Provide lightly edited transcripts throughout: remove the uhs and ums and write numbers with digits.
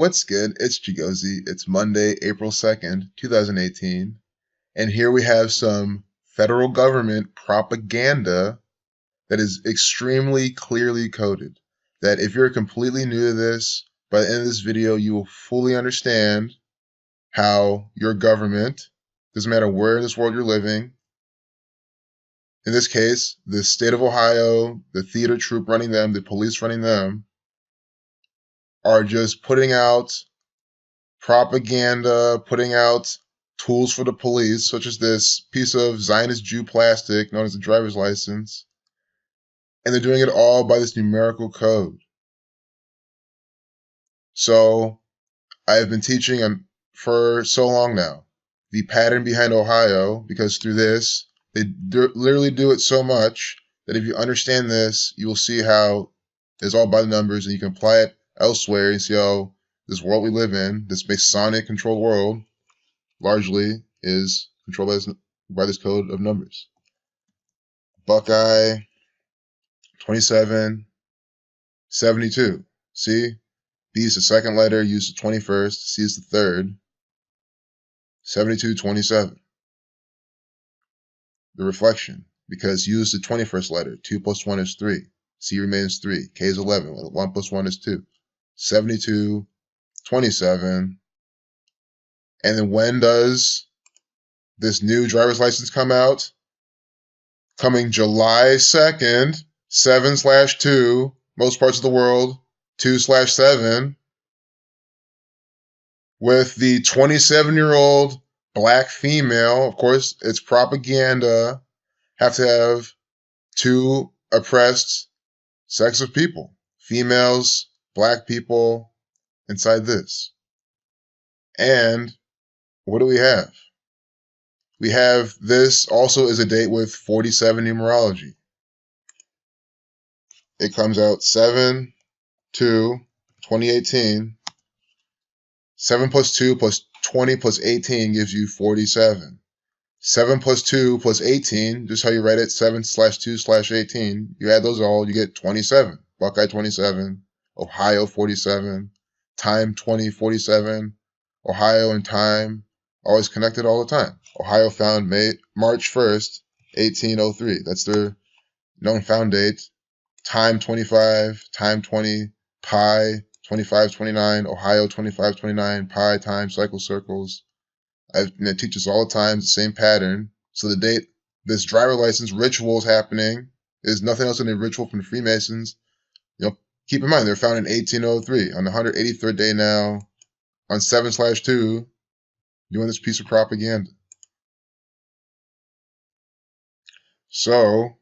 What's good? It's Chigozy. It's Monday, April 2nd, 2018. And here we have some federal government propaganda that is extremely clearly coded. That if you're completely new to this, by the end of this video, you will fully understand how your government, doesn't matter where in this world you're living, in this case, the state of Ohio, the theater troupe running them, the police running them, are just putting out propaganda, putting out tools for the police, such as this piece of Zionist Jew plastic known as a driver's license, and they're doing it all by this numerical code. So I have been teaching for so long now the pattern behind Ohio, because through this, they literally do it so much that if you understand this, you will see how it's all by the numbers, and you can apply it elsewhere and see how this world we live in, this Masonic controlled world, largely is controlled by this code of numbers. Buckeye, 27, 72. See? B is the second letter, use the 21st. C is the third. 72, 27. The reflection, because use the 21st letter. 2 plus 1 is 3. C remains 3. K is 11. 1 plus 1 is 2. 72, 27. And then when does this new driver's license come out? Coming July 2nd, 7/2, most parts of the world, 2/7, with the 27-year-old black female, of course, it's propaganda, have to have two oppressed sects of people, females, black people, inside this. And what do we have? We have this also is a date with 47 numerology. It comes out 7/2/2018. 7 plus 2 plus 20 plus 18 gives you 47. 7 plus 2 plus 18, just how you write it, 7/2/18. You add those all, you get 27. Buckeye 27, Ohio 47, time 20, 47. Ohio and time always connected all the time. Ohio found March 1st, 1803. That's their known found date. Time 25, time 20, pi 25, 29, Ohio 25, 29, pi time cycle circles. I teach this all the time, the same pattern. So the date this driver license ritual is happening is nothing else than a ritual from the Freemasons. Keep in mind, they're found in 1803 on the 183rd day now, on 7/2, doing this piece of propaganda. So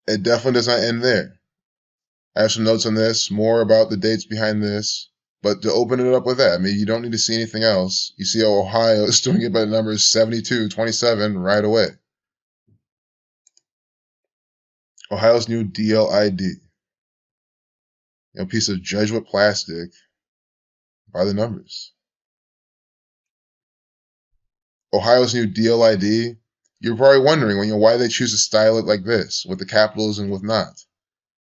it definitely does not end there. I have some notes on this, more about the dates behind this, but to open it up with that, I mean, you don't need to see anything else. You see how Ohio is doing it by the numbers 72, 27 right away. Ohio's new DLID. A piece of Jesuit plastic by the numbers. Ohio's new DLID. You're probably wondering why they choose to style it like this, with the capitals and with not.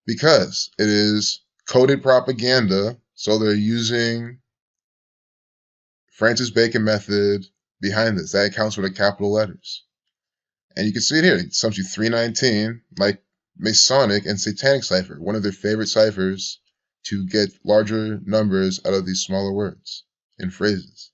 Because it is coded propaganda, so they're using Francis Bacon method behind this. That accounts for the capital letters. And you can see it here. It sums you 319, like Masonic and Satanic cipher, one of their favorite ciphers to get larger numbers out of these smaller words and phrases.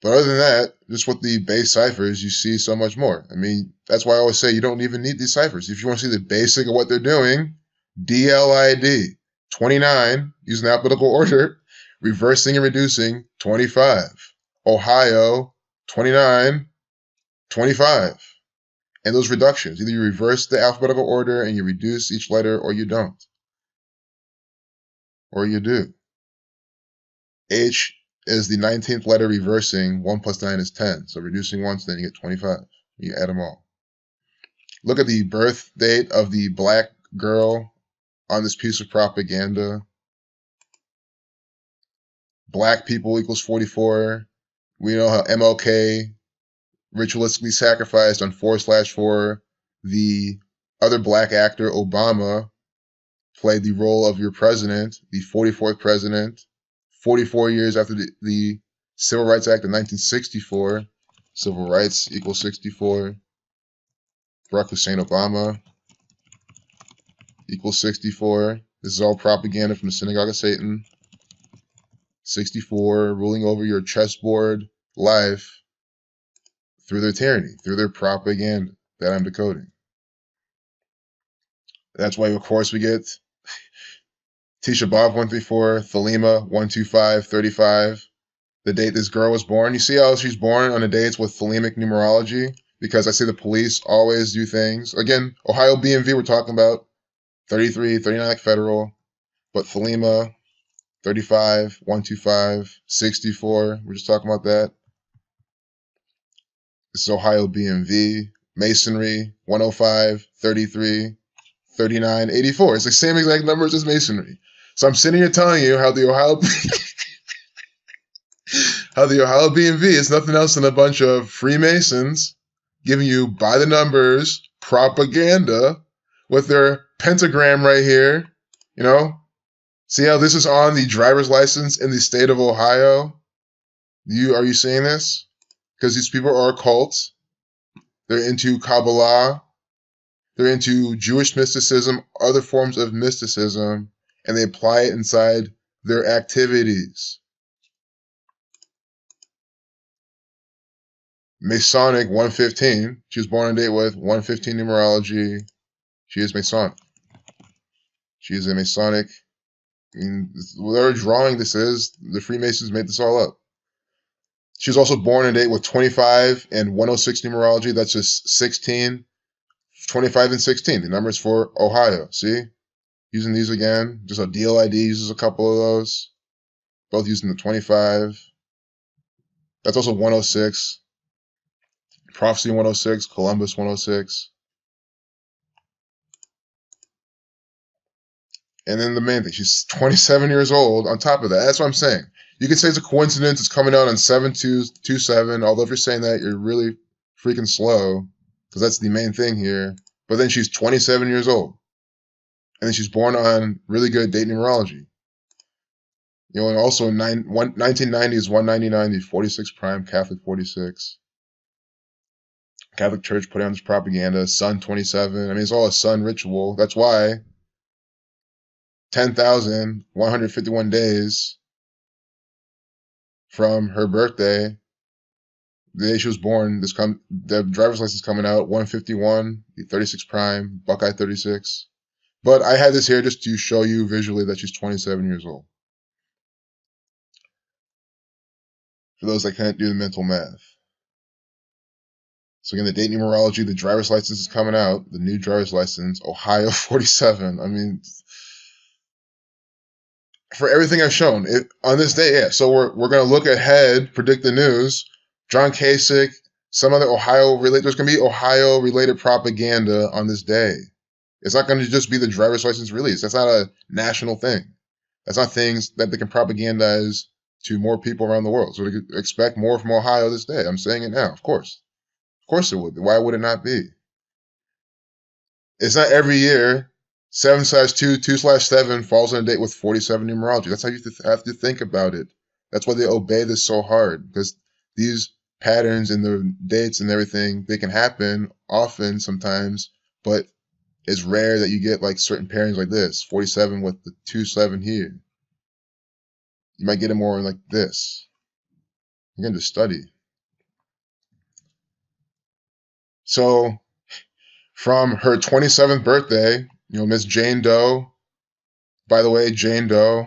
But other than that, just with the base ciphers, you see so much more. I mean, that's why I always say you don't even need these ciphers. If you want to see the basic of what they're doing, DLID, 29, using alphabetical order, reversing and reducing, 25. Ohio, 29, 25. And those reductions, either you reverse the alphabetical order and you reduce each letter, or you don't. Or you do. H is the 19th letter reversing. 1 plus 9 is 10. So reducing once, then you get 25. You add them all. Look at the birth date of the black girl on this piece of propaganda. Black people equals 44. We know how MLK ritualistically sacrificed on 4/4 the other black actor, Obama, played the role of your president, the 44th president, 44 years after the Civil Rights Act of 1964. Civil rights equals 64. Barack Hussein Obama equals 64. This is all propaganda from the synagogue of Satan. 64, ruling over your chessboard life through their tyranny, through their propaganda that I'm decoding. That's why, of course, we get Tisha B'Av 134, Thelema 125, 35. The date this girl was born. You see how she's born on the dates with Thelemic numerology? Because I see the police always do things. Again, Ohio BMV we're talking about. 33, 39 like federal. But Thelema, 35, 125, 64. We're just talking about that. This is Ohio BMV. Masonry, 105, 33, 39, 84. It's the same exact numbers as Masonry. So I'm sitting here telling you how the Ohio BMV is nothing else than a bunch of Freemasons giving you by the numbers propaganda with their pentagram right here. You know, see how this is on the driver's license in the state of Ohio? Are you seeing this? Because these people are occults. They're into Kabbalah. They're into Jewish mysticism, other forms of mysticism, and they apply it inside their activities. Masonic 115. She was born on date with 115 numerology. She is Masonic. She is a Masonic. I mean, whatever drawing this is, the Freemasons made this all up. She was also born on date with 25 and 106 numerology. That's just 16. 25 and 16. The numbers for Ohio. See? Using these again. Just a deal ID uses a couple of those. Both using the 25. That's also 106. Prophecy 106. Columbus 106. And then the main thing, she's 27 years old. On top of that, that's what I'm saying. You can say it's a coincidence. It's coming out on 7227. Although if you're saying that, you're really freaking slow. Because that's the main thing here. But then she's 27 years old. And then she's born on really good date numerology. You know, and also 1990 is 199, the 46 prime, Catholic 46. Catholic Church putting on this propaganda. Sun 27. I mean, it's all a sun ritual. That's why 10,151 days from her birthday, the day she was born, the driver's license coming out, 151, the 36 prime, Buckeye 36. But I had this here just to show you visually that she's 27 years old. For those that can't do the mental math. So again, the date numerology, the driver's license is coming out, the new driver's license, Ohio 47. I mean, for everything I've shown, on this day, yeah. So we're going to look ahead, predict the news. John Kasich, some other there's going to be Ohio-related propaganda on this day. It's not going to just be the driver's license release. That's not a national thing. That's not things that they can propagandize to more people around the world. So they could expect more from Ohio this day. I'm saying it now, of course. Of course it would. Why would it not be? It's not every year 7/2, 2/7 falls on a date with 47 numerology. That's how you have to think about it. That's why they obey this so hard, because these patterns and the dates and everything, they can happen often sometimes, but it's rare that you get like certain pairings like this, 47 with the 2/7 here. You might get it more like this. You can just study. So from her 27th birthday, you know, Miss Jane Doe, by the way, Jane Doe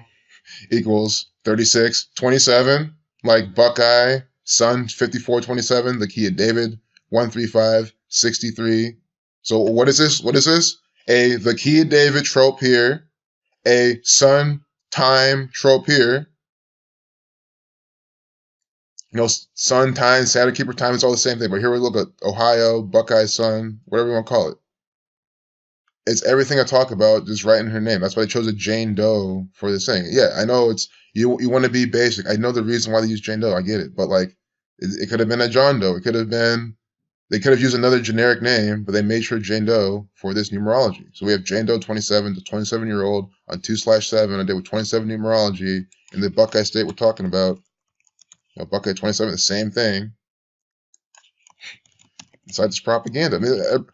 equals 3627, like Buckeye, Sun 5427, the key of David 13563. So what is this? What is this? The key of David trope here, a sun time trope here. You know, sun time, Saturn keeper time, it's all the same thing. But here we look at Ohio, Buckeye, Sun, whatever you want to call it. It's everything I talk about, just right in her name. That's why they chose a Jane Doe for this thing. Yeah, I know it's you want to be basic. I know the reason why they use Jane Doe. I get it. But like, it could have been a John Doe. It could have been They could have used another generic name, but they made sure Jane Doe for this numerology. So we have Jane Doe 27, the 27-year-old on 2/7, a day with 27 numerology in the Buckeye state we're talking about. Buckeye 27, the same thing. Inside this propaganda. I mean,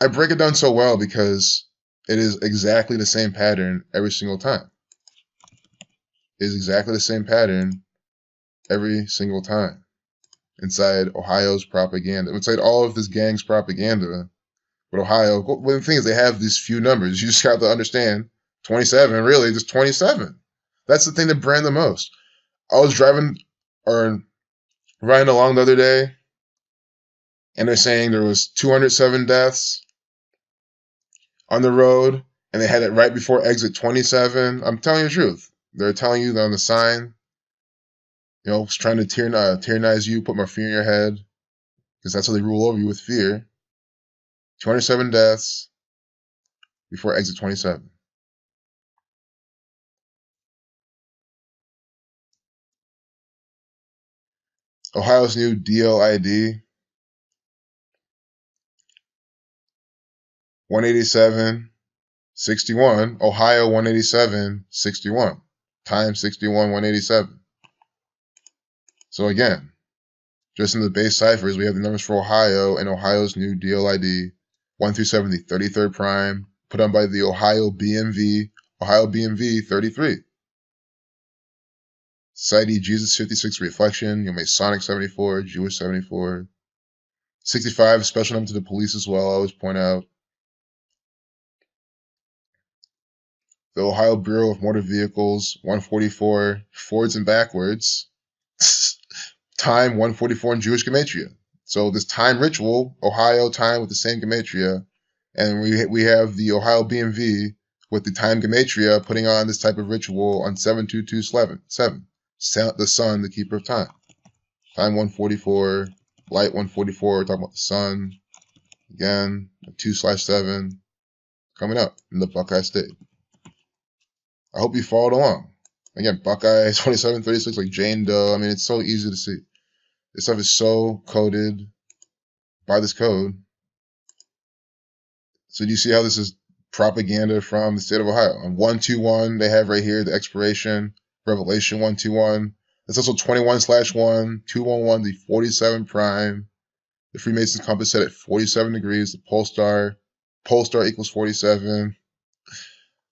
I break it down so well because it is exactly the same pattern every single time. It is exactly the same pattern every single time. Inside Ohio's propaganda. Inside all of this gang's propaganda. But Ohio, well, the thing is, they have these few numbers. You just got to understand 27, really, just 27. That's the thing that brand the most. I was riding along the other day, and they're saying there was 207 deaths on the road, and they had it right before exit 27. I'm telling you the truth. They're telling you that on the sign, it's trying to tyrannize you, put more fear in your head, because that's how they rule over you, with fear. 207 deaths before exit 27. Ohio's new DLID, 187.61. Ohio 187.61 times 61, 187. So again, just in the base ciphers, we have the numbers for Ohio and Ohio's new DLID, 1 through 7, the 33rd prime, put on by the Ohio BMV 33. Society Jesus 56 reflection, Masonic 74, Jewish 74. 65, special number to the police as well, I always point out. The Ohio Bureau of Motor Vehicles, 144, forwards and backwards. Time, 144 in Jewish Gematria. So this time ritual, Ohio time with the same Gematria, and we have the Ohio BMV with the time Gematria putting on this type of ritual on 722/7. The sun, the keeper of time. Time 144, light 144, we're talking about the sun. Again, 2/7, coming up in the Buckeye State. I hope you followed along. Again, Buckeye 2736, like Jane Doe. I mean, it's so easy to see. This stuff is so coded by this code. So do you see how this is propaganda from the state of Ohio? On 121, they have right here the expiration, Revelation 121. That's also 21/1, 211, the 47 prime. The Freemasons compass set at 47 degrees. The pole star equals 47.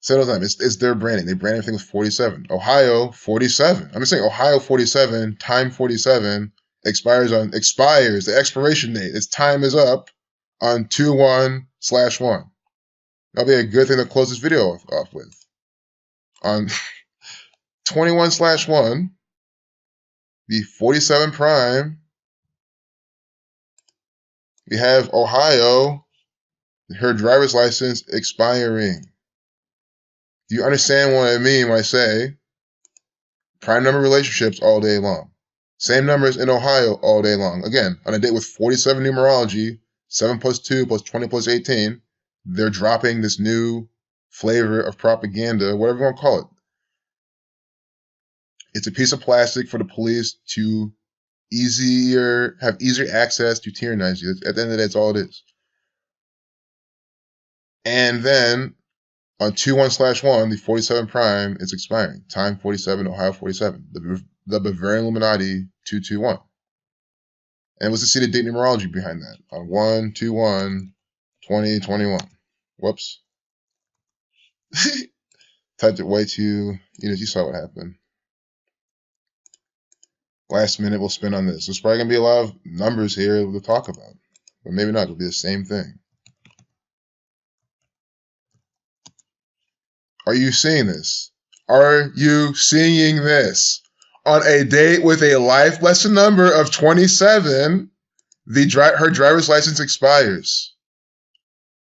Say it all the time. It's their branding. They brand everything with 47. Ohio 47. I'm just saying Ohio 47 time 47 expires. The expiration date. Its time is up on 2/1/1. That'll be a good thing to close this video off with. On 21/1, the 47 prime, we have Ohio, her driver's license expiring. Do you understand what I mean when I say prime number relationships all day long? Same numbers in Ohio all day long. Again, on a date with 47 numerology, 7 plus 2 plus 20 plus 18, they're dropping this new flavor of propaganda, whatever you want to call it. It's a piece of plastic for the police to have easier access to tyrannize you. At the end of the day, that's all it is. And then on 2/1/1, the 47 prime is expiring. Time 47, Ohio 47. The Bavarian Illuminati 221. And what's the seated date numerology behind that? On 1/21/2021. Whoops. Typed it way too, you saw what happened. Last minute we'll spin on this. There's probably going to be a lot of numbers here to talk about. But maybe not. It'll be the same thing. Are you seeing this? Are you seeing this? On a date with a life lesson number of 27, her driver's license expires.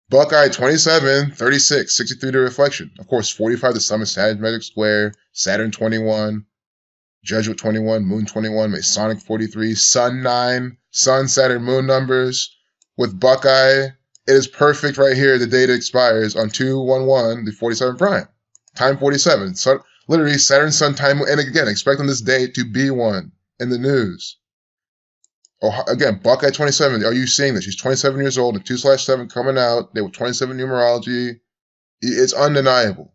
Buckeye 27, 36, 63 to reflection. Of course, 45 the Summit Saturn Magic Square, Saturn 21, Jesuit 21, Moon 21, Masonic 43, Sun 9, Sun, Saturn, Moon numbers. With Buckeye, it is perfect right here. The date expires on 2/1/1, the 47 prime. Time 47. So, literally, Saturn, Sun, time. And again, expecting this date to be one in the news. Oh, again, Buck at 27. Are you seeing this? She's 27 years old, and 2/7 coming out. They were 27 numerology. It's undeniable.